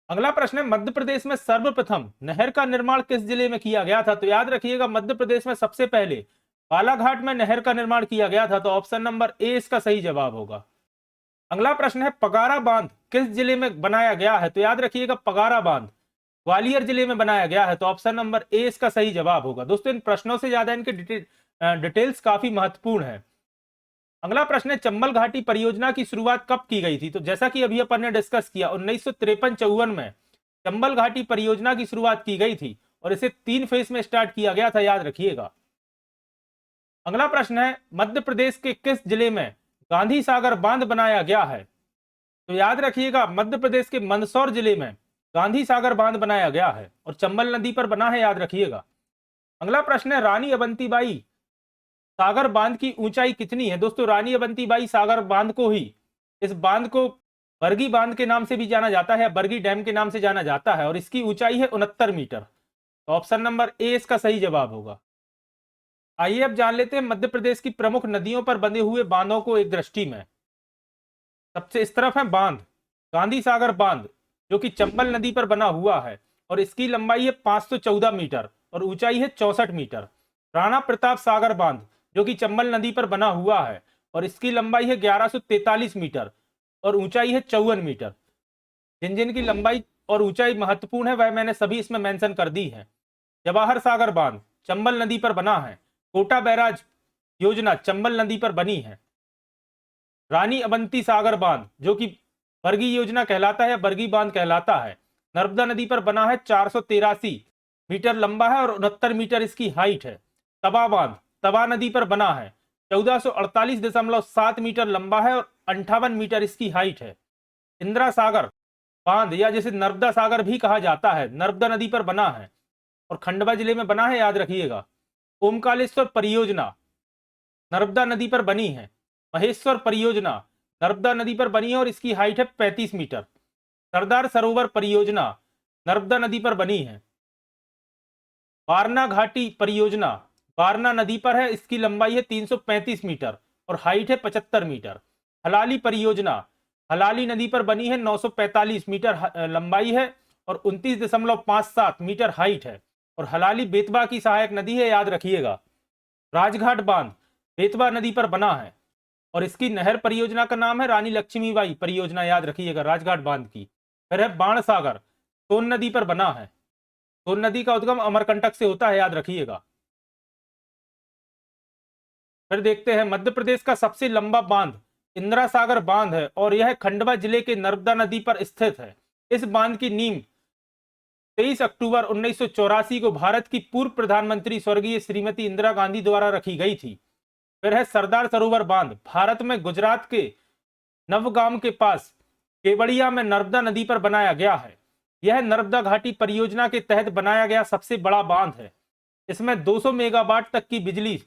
Speaker 1: अगला प्रश्न है, मध्य प्रदेश में सर्वप्रथम नहर का निर्माण किस जिले में किया गया था? तो याद रखिएगा मध्य प्रदेश में सबसे पहले बालाघाट में नहर का निर्माण किया गया था। तो ऑप्शन नंबर ए इसका सही जवाब होगा। अगला प्रश्न है, पगारा बांध किस जिले में बनाया गया है? तो याद रखिएगा पगारा बांध ग्वालियर जिले में बनाया गया है। तो ऑप्शन नंबर ए इसका सही जवाब होगा। दोस्तों इन प्रश्नों से ज्यादा इनके डिटेल्स काफी महत्वपूर्ण है। अगला प्रश्न है, चंबल घाटी परियोजना की शुरुआत कब की गई थी? तो जैसा कि अभी अपन ने डिस्कस किया, 1953-54 में चंबल घाटी परियोजना की शुरुआत की गई थी और इसे 3 फेज में स्टार्ट किया गया था, याद रखिएगा। अगला प्रश्न है, मध्य प्रदेश के किस जिले में गांधी सागर बांध बनाया गया है? तो याद रखिएगा, मध्य प्रदेश के मंदसौर जिले में गांधी सागर बांध बनाया गया है और चंबल नदी पर बना है, याद रखिएगा। अगला प्रश्न है, रानी अवंतीबाई सागर बांध की ऊंचाई कितनी है? दोस्तों रानी अवंतीबाई सागर बांध को ही, इस बांध को बरगी बांध के नाम से भी जाना जाता है, बरगी डैम के नाम से जाना जाता है और इसकी ऊंचाई है 69 मीटर। तो ऑप्शन नंबर ए इसका सही जवाब होगा। आइए अब जान लेते हैं मध्य प्रदेश की प्रमुख नदियों पर बंधे हुए बांधों को एक दृष्टि में। सबसे इस तरफ है बांध गांधी सागर बांध, जो कि चंबल नदी पर बना हुआ है और इसकी लंबाई है 514 मीटर और ऊंचाई है 64 मीटर। राणा प्रताप सागर बांध, जो कि चंबल नदी पर बना हुआ है और इसकी लंबाई है 1143 मीटर और ऊंचाई है 54 मीटर। जिन जिन की लंबाई और ऊंचाई महत्वपूर्ण है वह मैंने सभी इसमें मेंशन कर दी है। जवाहर सागर बांध चंबल नदी पर बना है। कोटा बैराज योजना चंबल नदी पर बनी है। रानी अवंती सागर बांध, जो कि बरगी योजना कहलाता है, बरगी बांध कहलाता है, नर्मदा नदी पर बना है, 483 मीटर लंबा है और 69 मीटर इसकी हाइट है। तवा बांध तवा नदी पर बना है, 1448.7 मीटर लंबा है और 58 मीटर इसकी हाइट है। इंदिरा सागर बांध, या जिसे नर्मदा सागर भी कहा जाता है, नर्मदा नदी पर बना है और खंडवा जिले में बना है, याद रखिएगा। ओमकालेश्वर परियोजना नर्मदा नदी पर बनी है। महेश्वर परियोजना नर्मदा नदी पर बनी है और इसकी हाइट है 35 मीटर। सरदार सरोवर परियोजना नर्मदा नदी पर बनी है। वारणा घाटी परियोजना वारणा नदी पर है, इसकी लंबाई है 335 मीटर और हाइट है 75 मीटर। हलाली परियोजना हलाली नदी पर बनी है, 945 मीटर लंबाई है और 29.57 मीटर हाइट है और हलाली बेतवा की सहायक नदी है, याद रखिएगा। राजघाट बांध बेतवा नदी पर बना है और इसकी नहर परियोजना का नाम है रानी लक्ष्मीबाई परियोजना, याद रखिएगा राजघाट बांध की। फिर है बाण सागर, सोन नदी पर बना है। सोन नदी का उद्गम अमरकंटक से होता है, याद रखिएगा। फिर देखते हैं मध्य प्रदेश का सबसे लंबा बांध इंदिरा सागर बांध है और यह खंडवा जिले के नर्मदा नदी पर स्थित है। इस बांध की नींव 23 अक्टूबर 1984 को भारत की पूर्व प्रधानमंत्री स्वर्गीय श्रीमती इंदिरा गांधी द्वारा रखी गई थी। फिर है सरदार सरोवर बांध, भारत में गुजरात के नवगाम के पास केवड़िया में नर्मदा नदी पर बनाया गया है। यह नर्मदा घाटी परियोजना के तहत बनाया गया सबसे बड़ा बांध है। इसमें 200 मेगावाट तक की बिजली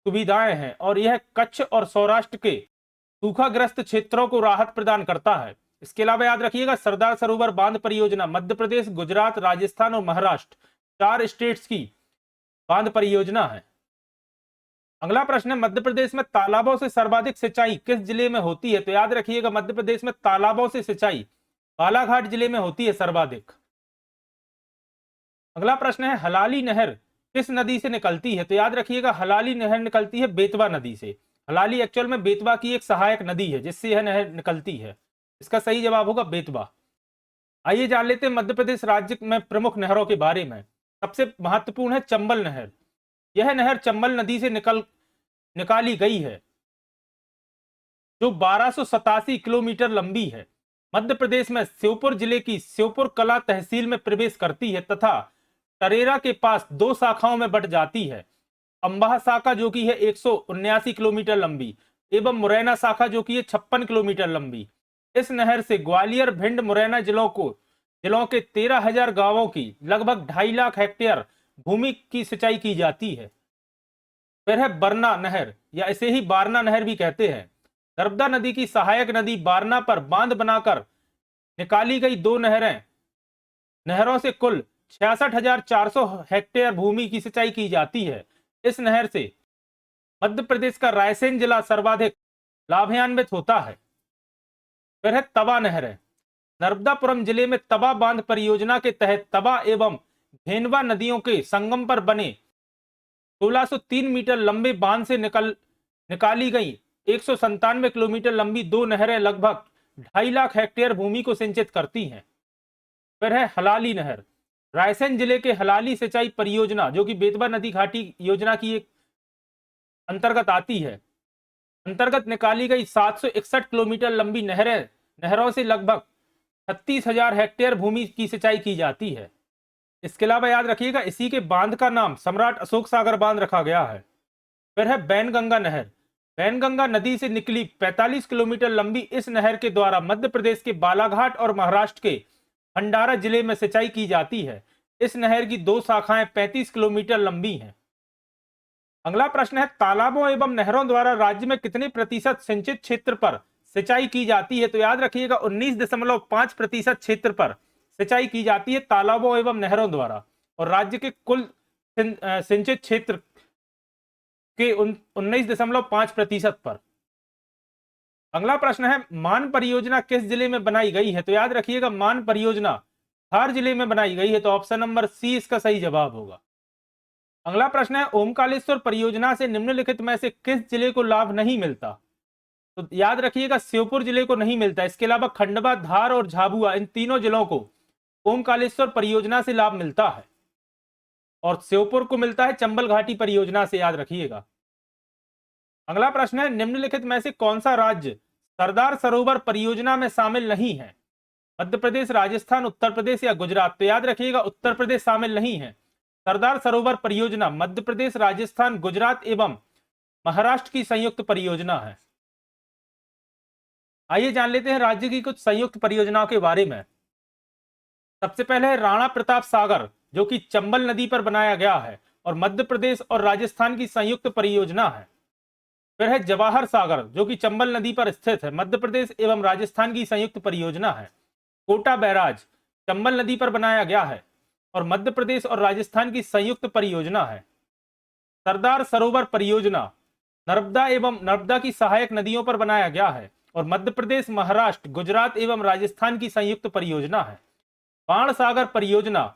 Speaker 1: सुविधाएं हैं और यह कच्छ और सौराष्ट्र के सूखाग्रस्त क्षेत्रों को राहत प्रदान करता है। इसके अलावा याद रखिएगा, सरदार सरोवर बांध परियोजना मध्य प्रदेश, गुजरात, राजस्थान और महाराष्ट्र 4 स्टेट्स की बांध परियोजना है। अगला प्रश्न है, मध्य प्रदेश में तालाबों से सर्वाधिक सिंचाई किस जिले में होती है? तो याद रखिएगा, मध्य प्रदेश में तालाबों से सिंचाई बालाघाट जिले में होती है सर्वाधिक। अगला प्रश्न है, हलाली नहर किस नदी से निकलती है? तो याद रखिएगा, हलाली नहर निकलती है बेतवा नदी से। हलाली एक्चुअल में बेतवा की एक सहायक नदी है जिससे यह नहर निकलती है। इसका सही जवाब होगा बेतवा। आइए जान लेते हैं मध्य प्रदेश राज्य में प्रमुख नहरों के बारे में। सबसे महत्वपूर्ण है चंबल नहर। यह नहर चंबल नदी से निकाली गई है, जो 1287 किलोमीटर लंबी है। मध्य प्रदेश में श्योपुर जिले की श्योपुर कला तहसील में प्रवेश करती है तथा टरेरा के पास 2 शाखाओं में बट जाती है। अंबाह शाखा जो कि है 179 किलोमीटर लंबी एवं मुरैना शाखा जो कि है 56 किलोमीटर लंबी। इस नहर से ग्वालियर, भिंड, मुरैना जिलों के 13,000 गांवों की लगभग 2.5 लाख हेक्टेयर भूमि की सिंचाई की जाती है। फिर है बरना नहर, या इसे ही बारना नहर भी कहते हैं। नर्मदा नदी की सहायक नदी बारना पर बांध बनाकर निकाली गई 2 नहरों से कुल 66,400 हेक्टेयर भूमि की सिंचाई की जाती है। इस नहर से मध्य प्रदेश का रायसेन जिला सर्वाधिक लाभान्वित होता है। फिर है तवा नहर है। नर्मदापुरम जिले में तवा बांध परियोजना के तहत तवा एवं धेनवा नदियों के संगम पर बने 1603 मीटर लंबे बांध से निकाली गई 197 किलोमीटर लंबी 2 नहरें लगभग 2.5 लाख हेक्टेयर भूमि को सिंचित करती हैं। फिर है हलाली नहर। रायसेन जिले के हलाली सिंचाई परियोजना जो कि बेतवा नदी घाटी योजना की एक अंतर्गत आती है, अंतर्गत निकाली गई 761 किलोमीटर लंबी नहरों से लगभग 36,000 हेक्टेयर भूमि की सिंचाई की जाती है। इसके अलावा याद रखिएगा, इसी के बांध का नाम सम्राट अशोक सागर बांध रखा गया है। फिर है बैनगंगा नहर। बैनगंगा नदी से निकली 45 किलोमीटर लंबी इस नहर के द्वारा मध्य प्रदेश के बालाघाट और महाराष्ट्र के भंडारा जिले में सिंचाई की जाती है। इस नहर की दो शाखाएं 35 किलोमीटर लंबी हैं। अगला प्रश्न है, तालाबों एवं नहरों द्वारा राज्य में कितने प्रतिशत सिंचित क्षेत्र पर सिंचाई की जाती है? तो याद रखिएगा 19.5% क्षेत्र पर सिंचाई की जाती है तालाबों एवं नहरों द्वारा, और राज्य के कुल सिंचित क्षेत्र के 19.5% पर। अगला प्रश्न है, मान परियोजना किस जिले में बनाई गई है? तो याद रखिएगा मान परियोजना धार जिले में बनाई गई है, तो ऑप्शन नंबर सी इसका सही जवाब होगा। अगला प्रश्न है, ओमकालेश्वर परियोजना से निम्नलिखित में से किस जिले को लाभ नहीं मिलता? तो याद रखिएगा श्योपुर जिले को नहीं मिलता। इसके अलावा खंडवा, धार और झाबुआ, इन तीनों जिलों को ओमकालेश्वर परियोजना से लाभ मिलता है, और श्योपुर को मिलता है चंबल घाटी परियोजना से, याद रखिएगा। अगला प्रश्न है, निम्नलिखित में से कौन सा राज्य सरदार सरोवर परियोजना में शामिल नहीं है? मध्य प्रदेश, राजस्थान, उत्तर प्रदेश या गुजरात? तो याद रखिएगा उत्तर प्रदेश शामिल नहीं है। सरदार सरोवर परियोजना मध्य प्रदेश, राजस्थान, गुजरात एवं महाराष्ट्र की संयुक्त परियोजना है। आइए जान लेते हैं राज्य की कुछ संयुक्त परियोजनाओं के बारे में। सबसे पहले है राणा प्रताप सागर, जो कि चंबल नदी पर बनाया गया है और मध्य प्रदेश और राजस्थान की संयुक्त परियोजना है। फिर है जवाहर सागर, जो कि चंबल नदी पर स्थित है, मध्य प्रदेश एवं राजस्थान की संयुक्त परियोजना है। कोटा बैराज चंबल नदी पर बनाया गया है और मध्य प्रदेश और राजस्थान की संयुक्त परियोजना है। सरदार सरोवर परियोजना नर्मदा एवं नर्मदा की सहायक नदियों पर बनाया गया है और मध्य प्रदेश, महाराष्ट्र, गुजरात एवं राजस्थान की संयुक्त परियोजना है। बाण सागर परियोजना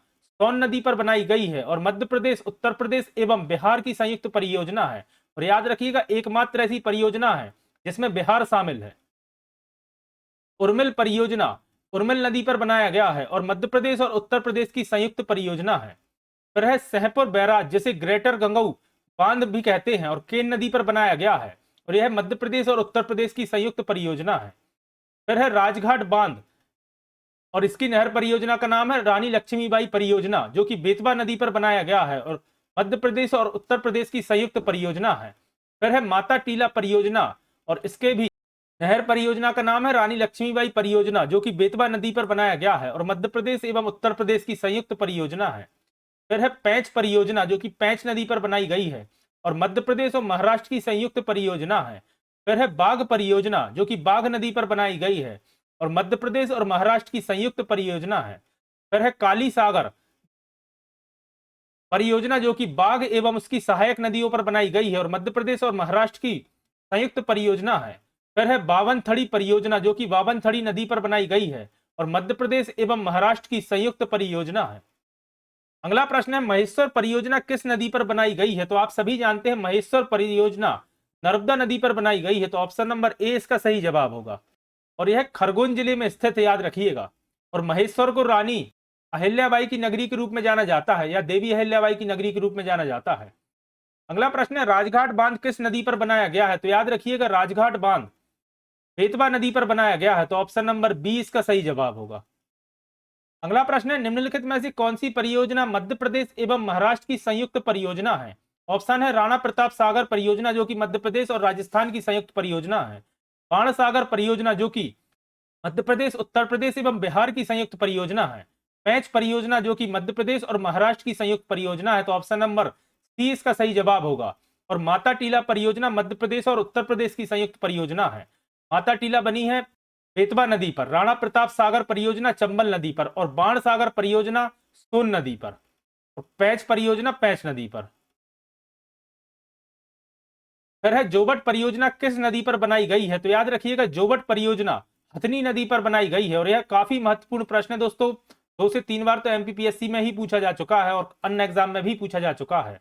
Speaker 1: सोन नदी पर बनाई गई है और मध्य प्रदेश, उत्तर प्रदेश एवं बिहार की संयुक्त परियोजना है, और याद रखिएगा एकमात्र ऐसी परियोजना है जिसमें बिहार शामिल है। उर्मिल परियोजना उर्मिल नदी पर बनाया गया है और मध्य प्रदेश और उत्तर प्रदेश की संयुक्त परियोजना है। फिर है सहपुर बैराज, जिसे ग्रेटर गंगऊ बांध भी कहते हैं, और केन नदी पर बनाया गया है और यह मध्य प्रदेश और उत्तर प्रदेश की संयुक्त परियोजना है। फिर है राजघाट बांध और इसकी नहर परियोजना का नाम है रानी लक्ष्मीबाई परियोजना, जो कि बेतवा नदी पर बनाया गया है और मध्य प्रदेश और उत्तर प्रदेश की संयुक्त परियोजना है। फिर है माता टीला परियोजना और इसके भी नहर परियोजना का नाम है रानी लक्ष्मीबाई परियोजना, जो कि बेतवा नदी पर बनाया गया है और मध्य प्रदेश एवं उत्तर प्रदेश की संयुक्त परियोजना है। फिर है पैंच परियोजना, जो कि पैंच नदी पर बनाई गई है और मध्य प्रदेश और महाराष्ट्र की संयुक्त परियोजना है। फिर है बाघ परियोजना, जो कि बाघ नदी पर बनाई गई है और मध्य प्रदेश और महाराष्ट्र की संयुक्त परियोजना है। फिर है काली सागर परियोजना, जो कि बाघ एवं उसकी सहायक नदियों पर बनाई गई है और मध्य प्रदेश और महाराष्ट्र की संयुक्त परियोजना है। फिर है बावनथड़ी परियोजना, जो कि बावनथड़ी नदी पर बनाई गई है और मध्य प्रदेश एवं महाराष्ट्र की संयुक्त परियोजना है। अगला प्रश्न है, महेश्वर परियोजना किस नदी पर बनाई गई है? तो आप सभी जानते हैं महेश्वर परियोजना नर्मदा नदी पर बनाई गई है, तो ऑप्शन नंबर ए इसका सही जवाब होगा, और यह खरगोन जिले में स्थित है, याद रखिएगा। और महेश्वर को रानी अहिल्याबाई की नगरी के रूप में जाना जाता है, या देवी अहिल्याबाई की नगरी के रूप में जाना जाता है। अगला प्रश्न है, राजघाट बांध किस नदी पर बनाया गया है? तो याद रखिएगा राजघाट बांध बेतवा नदी पर बनाया गया है, तो ऑप्शन नंबर बी इसका सही जवाब होगा। अगला प्रश्न है, निम्नलिखित में से कौन सी परियोजना मध्य प्रदेश एवं महाराष्ट्र की संयुक्त परियोजना है? ऑप्शन है राणा प्रताप सागर परियोजना, जो कि मध्य प्रदेश और राजस्थान की संयुक्त परियोजना है। बाण सागर परियोजना, जो कि मध्य प्रदेश, उत्तर प्रदेश एवं बिहार की संयुक्त परियोजना है। पैंच परियोजना, जो कि मध्य प्रदेश और महाराष्ट्र की संयुक्त परियोजना है, तो ऑप्शन नंबर सी इसका सही जवाब होगा। और माता टीला परियोजना मध्य प्रदेश और उत्तर प्रदेश की संयुक्त परियोजना है। माता टीला बनी है बेतवा नदी पर, राणा प्रताप सागर परियोजना चंबल नदी पर, और बाण सागर परियोजना सोन नदी पर, और पैंच परियोजना पैंच नदी पर। फिर है जोबट परियोजना किस नदी पर बनाई गई है? तो याद रखिएगा जोबट परियोजना हथनी नदी पर बनाई गई है, और यह काफी महत्वपूर्ण प्रश्न है दोस्तों। 2 से 3 बार तो एमपीपीएससी में ही पूछा जा चुका है और अन्य एग्जाम में भी पूछा जा चुका है।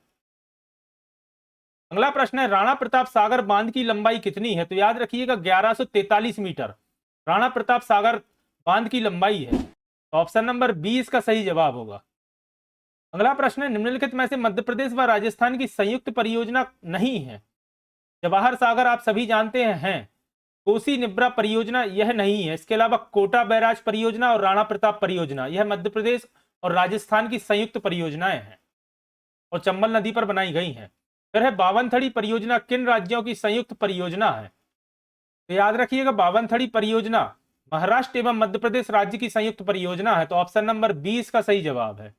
Speaker 1: अगला प्रश्न है, राणा प्रताप सागर बांध की लंबाई कितनी है? तो याद रखिएगा 1143 मीटर राणा प्रताप सागर बांध की लंबाई है, तो ऑप्शन नंबर बी इसका सही जवाब होगा। अगला प्रश्न है, निम्नलिखित में से मध्य प्रदेश व राजस्थान की संयुक्त परियोजना नहीं है। जवाहर सागर आप सभी जानते हैं। कोसी निब्रा परियोजना यह नहीं है। इसके अलावा कोटा बैराज परियोजना और राणा प्रताप परियोजना यह मध्य प्रदेश और राजस्थान की संयुक्त परियोजनाएं हैं और चंबल नदी पर बनाई गई हैं। फिर है, बावनथड़ी परियोजना किन राज्यों की संयुक्त परियोजना है? तो याद रखिएगा, बावनथड़ी परियोजना महाराष्ट्र एवं मध्य प्रदेश राज्य की संयुक्त परियोजना है। तो ऑप्शन नंबर 20 का सही जवाब है।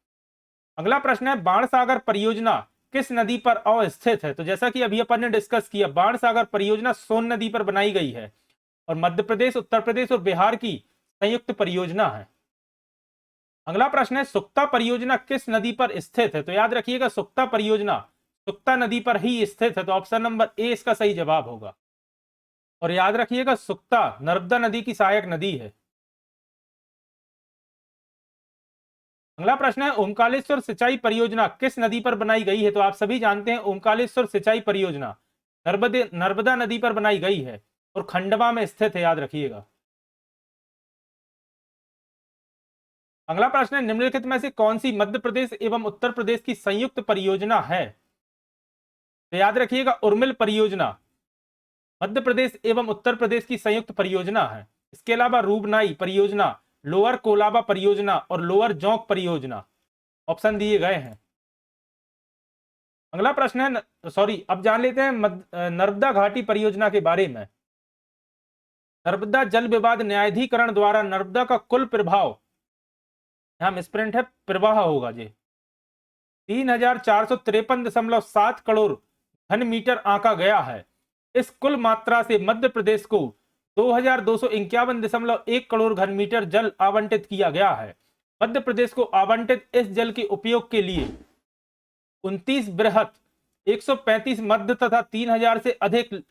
Speaker 1: अगला प्रश्न है, बाणसागर परियोजना किस नदी पर अवस्थित है? तो जैसा कि अभी अपन ने डिस्कस किया, बाणसागर परियोजना सोन नदी पर बनाई गई है और मध्य प्रदेश, उत्तर प्रदेश और बिहार की संयुक्त परियोजना है। अगला प्रश्न है, सुक्ता परियोजना किस नदी पर स्थित है? तो याद रखिएगा, सुक्ता परियोजना सुक्ता नदी पर ही स्थित है। तो ऑप्शन नंबर ए इसका सही जवाब होगा। और याद रखिएगा, सुक्ता नर्मदा नदी की सहायक नदी है। अगला प्रश्न है, ओमकालेश्वर सिंचाई परियोजना किस नदी पर बनाई गई है? तो आप सभी जानते हैं, ओमकालेश्वर सिंचाई परियोजना नर्मदा नदी पर बनाई गई है और खंडवा में स्थित है, याद रखिएगा। अगला प्रश्न है, निम्नलिखित में से कौन सी मध्य प्रदेश एवं उत्तर प्रदेश की संयुक्त परियोजना है? तो याद रखिएगा, उर्मिल परियोजना मध्य प्रदेश एवं उत्तर प्रदेश की संयुक्त परियोजना है। इसके अलावा रूबनाई परियोजना, लोअर कोलाबा परियोजना और लोअर जोंक परियोजना ऑप्शन दिए गए हैं। अगला प्रश्न है, अब जान लेते हैं नर्मदा घाटी परियोजना के बारे में। नर्मदा जल विवाद न्यायाधिकरण द्वारा नर्मदा का कुल प्रभाव, यहां मिसप्रिंट है, प्रवाह होगा जी, 3453.7 करोड़ घन मीटर आंका गया है। इस कुल मात्रा से मध्य प्रदेश को 2251.1 करोड़ घन मीटर जल आवंटित किया गया है। मध्य प्रदेश को आवंटित इस जल के उपयोग के लिए 29 बृहत, 135 मध्य तथा 3000 से अधिक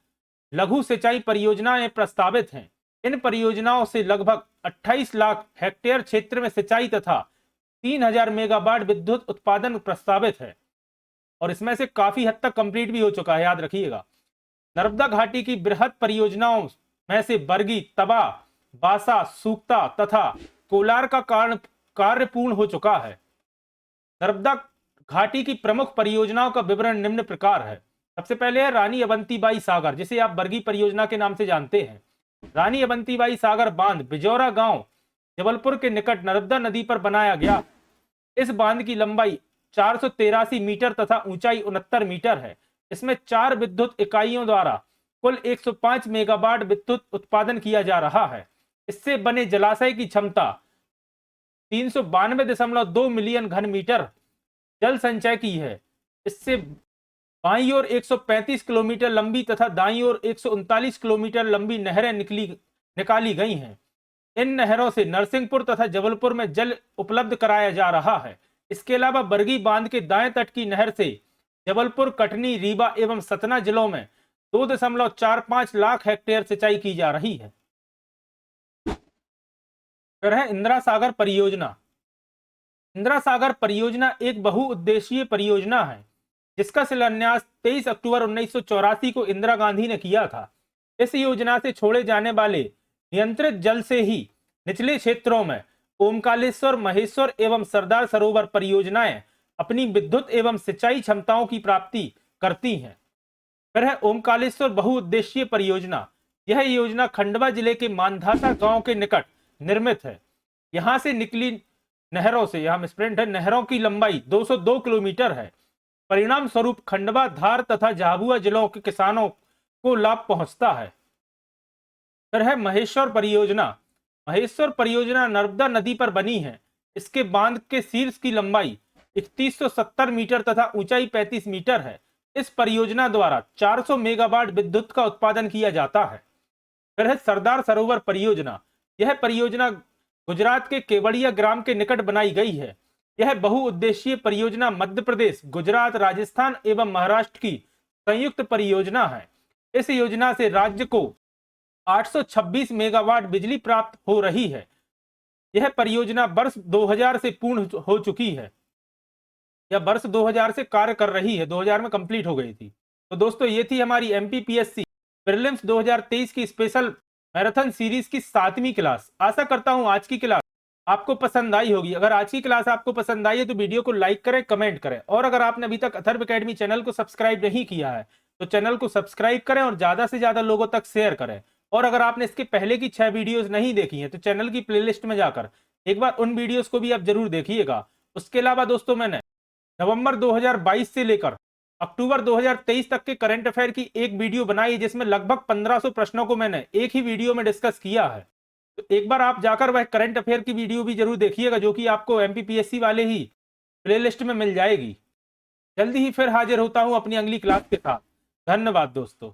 Speaker 1: लघु सिंचाई परियोजनाएं प्रस्तावित हैं। इन परियोजनाओं से लगभग 28 लाख हेक्टेयर क्षेत्र में सिंचाई तथा 3000 मेगावाट विद्युत उत्पादन प्रस्तावित है और इसमें से काफी हद तक कंप्लीट भी हो चुका है, याद रखिएगा। नर्मदा घाटी की बृहद परियोजनाओं में से बरगी, तवा, बासा, सूक्ता तथा कोलार का कार्य पूर्ण हो चुका है। नर्मदा घाटी की प्रमुख परियोजनाओं का विवरण निम्न प्रकार है। सबसे पहले है रानी अवंतीबाई सागर, जिसे आप बरगी परियोजना के नाम से जानते हैं। रानी अवंतीबाई सागर बांध बिजौरा गांव जबलपुर के निकट नर्मदा नदी पर बनाया गया। इस बांध की लंबाई 483 मीटर तथा ऊंचाई 69 मीटर है। इसमें 4 विद्युत इकाइयों द्वारा कुल 105 मेगावाट विद्युत उत्पादन किया जा रहा है। इससे बने जलाशय की क्षमता 392.2 मिलियन घन मीटर जल संचय की है। इससे बाईं ओर 135 किलोमीटर लंबी तथा दाईं ओर 139 किलोमीटर लंबी नहरें निकाली गई हैं। इन नहरों से नरसिंहपुर तथा जबलपुर में जल उपलब्ध कराया जा रहा है। इसके अलावा बरगी बांध के दाएं तट की नहर से जबलपुर, कटनी, रीवा एवं सतना जिलों में 2.45 लाख हेक्टेयर सिंचाई की जा रही है। फिर है इंदिरा सागर परियोजना। इंदिरा सागर परियोजना एक बहुउद्देशीय परियोजना है जिसका शिलान्यास 23 अक्टूबर 1984 को इंदिरा गांधी ने किया था। इस योजना से छोड़े जाने वाले नियंत्रित जल से ही निचले क्षेत्रों में ओमकालेश्वर, महेश्वर एवं सरदार सरोवर परियोजनाएं अपनी विद्युत एवं सिंचाई क्षमताओं की प्राप्ति करती हैं। फिर है ओमकालेश्वर बहुउद्देशीय परियोजना। यह योजना खंडवा जिले के मानधाता गांव के निकट निर्मित है। यहां से निकली नहरों से, यहां मिसप्रिंट है, नहरों की लंबाई 202 किलोमीटर है। परिणाम स्वरूप खंडवा, धार तथा झाबुआ जिलों के किसानों को लाभ पहुंचता है। फिर है महेश्वर परियोजना। महेश्वर परियोजना नर्मदा नदी पर बनी है। इसके बांध के शीर्ष की लंबाई 3170 मीटर तथा ऊंचाई 35 मीटर है। इस परियोजना द्वारा 400 मेगावाट विद्युत का उत्पादन किया जाता है। फिर है सरदार सरोवर परियोजना। यह परियोजना गुजरात के केवड़िया ग्राम के निकट बनाई गई है। यह बहुउद्देशीय परियोजना मध्य प्रदेश, गुजरात, राजस्थान एवं महाराष्ट्र की संयुक्त परियोजना है। इस योजना से राज्य को 826 मेगावाट बिजली प्राप्त हो रही है। यह परियोजना वर्ष 2000 से पूर्ण हो चुकी है या वर्ष 2000 से कार्य कर रही है, 2000 में कंप्लीट हो गई थी। तो दोस्तों, ये थी हमारी एमपीपीएससी प्रीलिम्स 2023 की स्पेशल मैराथन सीरीज की 7वीं क्लास। आशा करता हूं आज की क्लास आपको पसंद आई होगी। अगर आज की क्लास आपको पसंद आई है तो वीडियो को लाइक करें, कमेंट करें, और अगर आपने अभी तक अथर्व एकेडमी चैनल को सब्सक्राइब नहीं किया है तो चैनल को सब्सक्राइब करें और ज्यादा से ज्यादा लोगों तक शेयर करें। और अगर आपने इसके पहले की 6 वीडियोस नहीं देखी हैं तो चैनल की प्लेलिस्ट में जाकर एक बार उन वीडियोस को भी आप जरूर देखिएगा। उसके अलावा दोस्तों, मैंने नवंबर 2022 से लेकर अक्टूबर 2023 तक के करंट अफेयर की एक वीडियो बनाई जिसमें लगभग 1500 प्रश्नों को मैंने एक ही वीडियो में डिस्कस किया है। तो एक बार आप जाकर वह करंट अफेयर की वीडियो भी जरूर देखिएगा, जो कि आपको एमपीपीएससी वाले ही प्लेलिस्ट में मिल जाएगी। जल्दी ही फिर हाजिर होता हूं अपनी अगली क्लास के साथ। धन्यवाद दोस्तों।